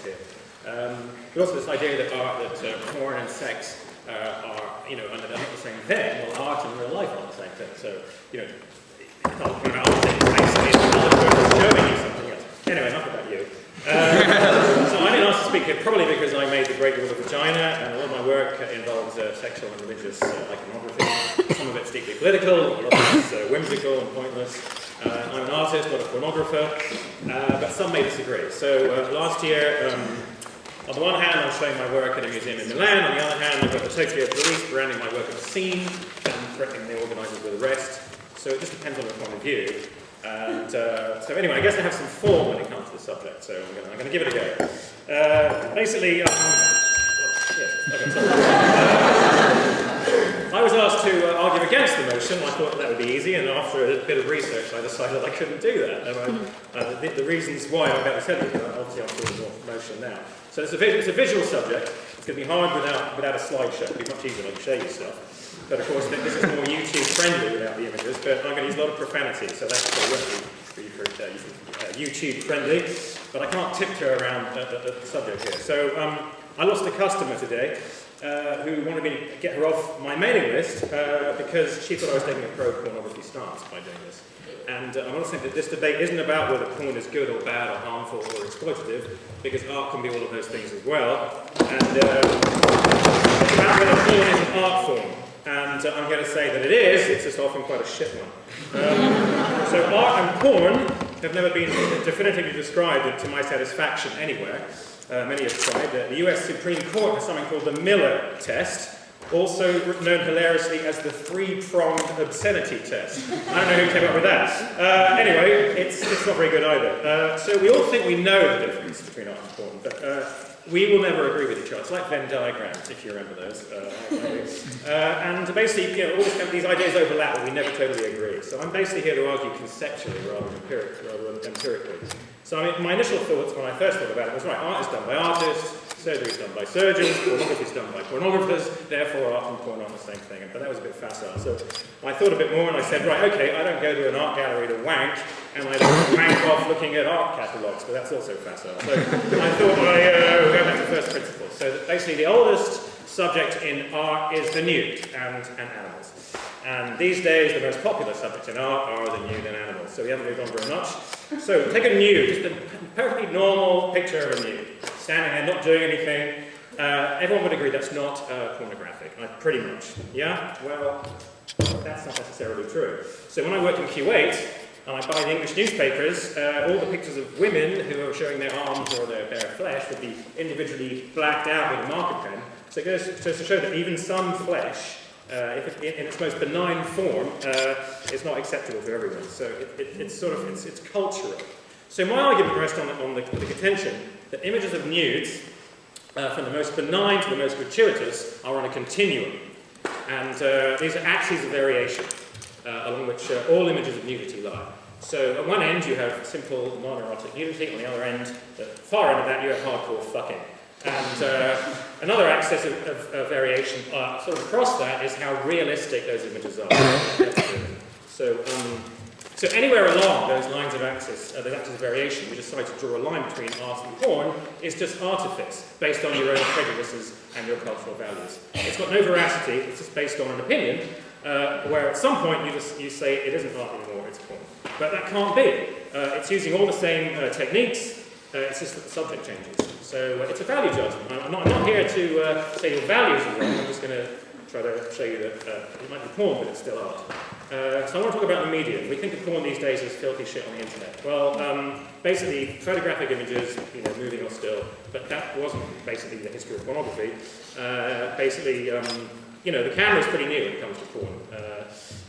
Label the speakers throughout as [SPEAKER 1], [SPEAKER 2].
[SPEAKER 1] here. But also this idea that porn and sex are, not the same thing. Well, art and real life aren't the same thing. So, it's not about art, it's basically another person showing you something else. Anyway, enough about you. So I'm being asked to speak here probably because I made the Great Wall of Vagina, and a lot of my work involves sexual and religious iconography. Some of it's deeply political, a lot of it's whimsical and pointless. I'm an artist, not a pornographer, but some may disagree. So last year, on the one hand, I'm showing my work at a museum in Milan. On the other hand, I've got the Tokyo police branding my work as obscene and threatening the organisers with arrest. So it just depends on the point of view. And so anyway, I guess I have some form when it comes to the subject, so I'm going to give it a go. Basically, I was asked to argue against the motion. I thought that would be easy, and after a bit of research, I decided I couldn't do that. And the reasons why I'm about to tell you, obviously I'm doing more motion now. So it's a visual subject. It's going to be hard without a slideshow. It'll be much easier when I can show you stuff. But of course, this is more YouTube friendly without the images, but I'm going to use a lot of profanity, so that's YouTube friendly. But I can't tiptoe around the subject here. So I lost a customer today who wanted me to get her off my mailing list because she thought I was taking a pro-pornography stance by doing this. And I want to say that this debate isn't about whether porn is good or bad or harmful or exploitative, because art can be all of those things as well. And it's about whether porn is an art form. And I'm going to say that it is, it's just often quite a shit one. So art and porn have never been definitively described to my satisfaction anywhere. Many have tried. The US Supreme Court has something called the Miller test, also known hilariously as the three-pronged obscenity test. I don't know who came up with that. Anyway, it's not very good either. So we all think we know the difference between art and porn, but we will never agree with each other. It's like Venn diagrams, if you remember those. And basically, all these ideas overlap, but we never totally agree. So I'm basically here to argue conceptually rather than empirically. So my initial thoughts when I first thought about it was, right, art is done by artists, surgery is done by surgeons, pornography is done by pornographers, therefore art and porn aren't the same thing. But that was a bit facile. So I thought a bit more and I said, right, okay, I don't go to an art gallery to wank, and I don't wank off looking at art catalogues, but that's also facile. So I thought we'll go back to first principles. So that basically the oldest subject in art is the nude and animals. And these days the most popular subjects in art are the nude and animals. So we haven't moved on very much. So take a nude, just a perfectly normal picture of a nude. Standing there, not doing anything. Everyone would agree that's not pornographic, pretty much. Yeah? Well, that's not necessarily true. So when I worked in Kuwait, and I buy the English newspapers, all the pictures of women who are showing their arms or their bare flesh would be individually blacked out with a marker pen. So it goes to show that even some flesh, if in its most benign form, is not acceptable to everyone. So it's cultural. So my argument rests on the contention that images of nudes, from the most benign to the most gratuitous, are on a continuum. And these are axes of variation, along which all images of nudity lie. So at one end you have simple, non-erotic nudity, on the other end, the far end of that, you have hardcore fucking. And another axis of variation sort of across that is how realistic those images are. So anywhere along those lines of axis, those axes of variation, we decide to draw a line between art and porn is just artifice, based on your own prejudices and your cultural values. It's got no veracity, it's just based on an opinion, where at some point you say it isn't art anymore, it's porn. But that can't be. It's using all the same techniques, it's just that the subject changes. So it's a value judgment. I'm not here to say your values are wrong, I'm just going to try to show you that it might be porn, but it's still art. So I want to talk about the medium. We think of porn these days as filthy shit on the internet. Well, basically, photographic images, moving or still, but that wasn't basically the history of pornography. The camera's pretty new when it comes to porn.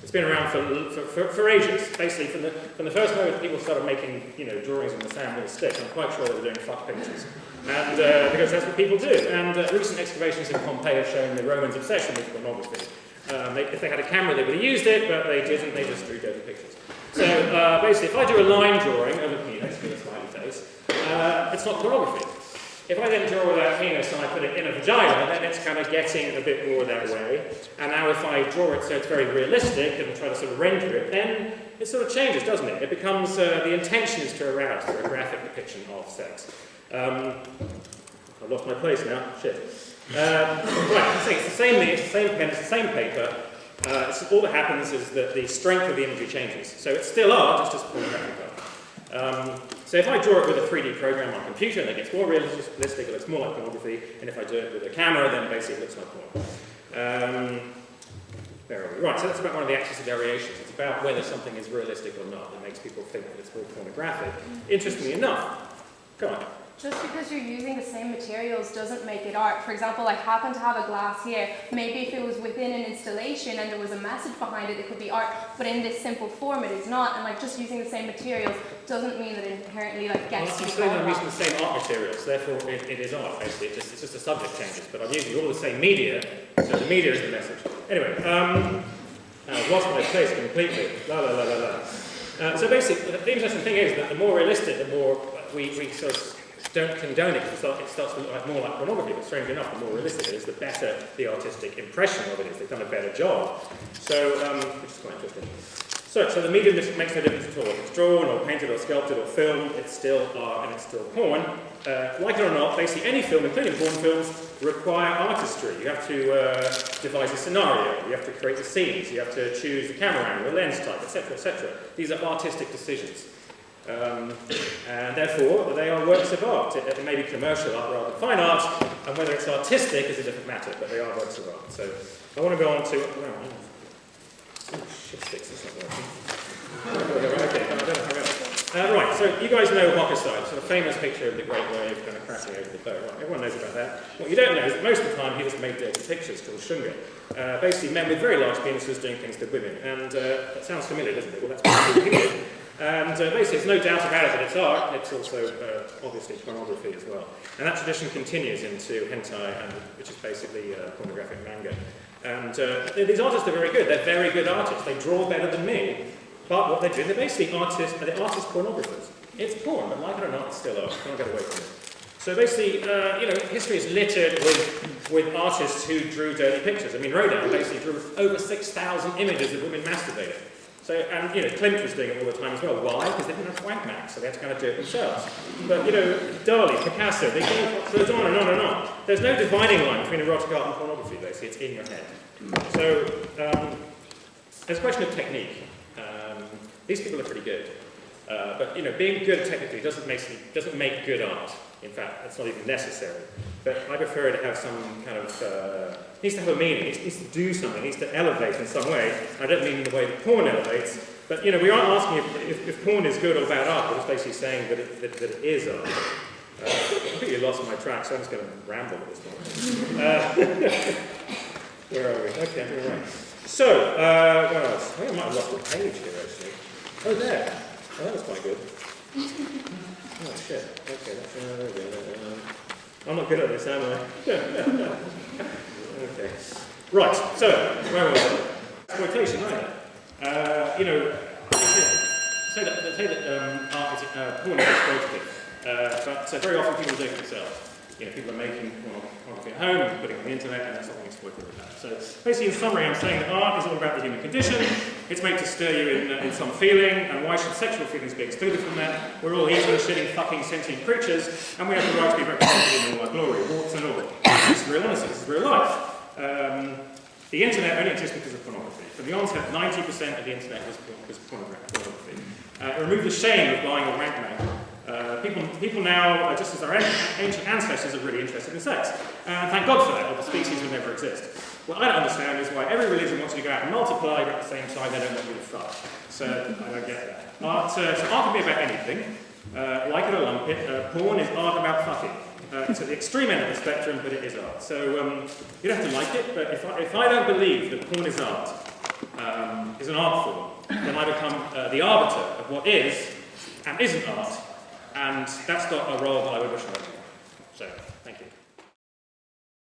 [SPEAKER 1] It's been around for ages. Basically, from the first moment people started making, drawings on the sand with a stick, I'm quite sure they were doing fuck pictures. And because that's what people do. And recent excavations in Pompeii have shown the Romans' obsession with pornography. If they had a camera, they would have used it, but they didn't. They just drew dirty pictures. So basically, if I do a line drawing of a penis with a smiley face, it's not pornography. If I then draw that penis and I put it in a vagina, then it's kind of getting a bit more that way. And now if I draw it so it's very realistic and try to sort of render it, then it sort of changes, doesn't it? It becomes, the intention is to arouse through a graphic depiction of sex. I've lost my place now, shit. Right, it's the same pen, it's the same paper. All that happens is that the strength of the imagery changes. So it's still art, it's just pornographic art. So if I draw it with a 3D program on a computer, then it gets more realistic, it looks more like pornography, and if I do it with a camera, then basically it looks like porn. Where are we? Right, so that's about one of the axes of variations. It's about whether something is realistic or not that makes people think that it's more pornographic. Interestingly enough, go on.
[SPEAKER 2] Just because you're using the same materials doesn't make it art. For example, I happen to have a glass here. Maybe if it was within an installation and there was a message behind it, it could be art. But in this simple form, it is not. And like just using the same materials doesn't mean that it inherently like gets to be called art.
[SPEAKER 1] I'm using the same art materials, therefore it is art. Basically, it's just the subject changes. But I'm using all the same media, so the media is the message. Anyway, I've lost my place completely. So basically, the interesting thing is that the more realistic, the more we sort of don't condone it, because it starts to look like more like pornography, but strangely enough, the more realistic it is, the better the artistic impression of it is. They've done a better job. So, which is quite interesting. So the medium makes no difference at all. If it's drawn or painted or sculpted or filmed, it's still art and it's still porn. Like it or not, basically any film, including porn films, require artistry. You have to devise a scenario, you have to create the scenes, you have to choose the camera angle, the lens type, etc., etc. These are artistic decisions. And therefore, they are works of art. It may be commercial art rather than fine art, and whether it's artistic is a different matter, but they are works of art. So I want to go on to... Oh, shit sticks, it's not working. Okay, I better hurry up. Right, so you guys know Hokusai, sort of famous picture of the Great Wave kind of crashing over the boat. Right, everyone knows about that. What you don't know is that most of the time he just made dirty pictures called shunga. Basically men with very large penises doing things to women. And that sounds familiar, doesn't it? Well, that's what he did. And basically, there's no doubt about it that it's art, it's also obviously pornography as well. And that tradition continues into hentai, which is basically pornographic manga. And these artists are very good, they're very good artists, they draw better than me, but what they're doing, they're basically artist pornographers. It's porn, but like it or not, it's still art, can't get away from it. So basically, history is littered with artists who drew dirty pictures. I mean, Rodin basically drew over 6,000 images of women masturbating. So, and Klimt was doing it all the time as well. Why? Because they didn't have wank max, so they had to kind of do it themselves. But Dali, Picasso, they goes on and on and on. There's no dividing line between erotic art and pornography, basically. It's in your head. So there's a question of technique. These people are pretty good, but being good technically doesn't make good art. In fact, it's not even necessary. But I prefer it to have some kind of, it needs to have a meaning, it needs to do something, it needs to elevate in some way. I don't mean in the way that porn elevates, but we aren't asking if porn is good or bad art, we're just basically saying that it is art. I completely lost my track, so I'm just going to ramble at this point. Where are we? Okay, I'm doing right. So, what else? I think I might have lost a page here, actually. Oh, there. Oh, that was quite good. Oh, shit. Okay, that's I'm not good at this, am I? Okay. Right, so, where was I? Exploitation, right? They say that art is, porn is exploitative, but very often people do it themselves. People are making pornography at home, putting it on the internet, and there's something exploitative about it. So basically, in summary, I'm saying that art is all about the human condition. It's made to stir you in some feeling, and why should sexual feelings be excluded from that? We're all eating, shitting, fucking sentient creatures, and we have the right to be represented in all our glory, warts and all. This is real honesty, this is real life. The internet only exists because of pornography. From the onset, 90% of the internet was pornography. It removed the shame of buying a rank mail. People now, just as our ancient ancestors, are really interested in sex. Thank God for that, or the species would never exist. What I don't understand is why every religion wants you to go out and multiply, but at the same time they don't want you to fuck. So I don't get that. Art can be about anything. Like it or lump it, porn is art about fucking. It's at the extreme end of the spectrum, but it is art. So you don't have to like it, but if I don't believe that porn is art, is an art form, then I become the arbiter of what is and isn't art. And that's not a role that I would wish I had.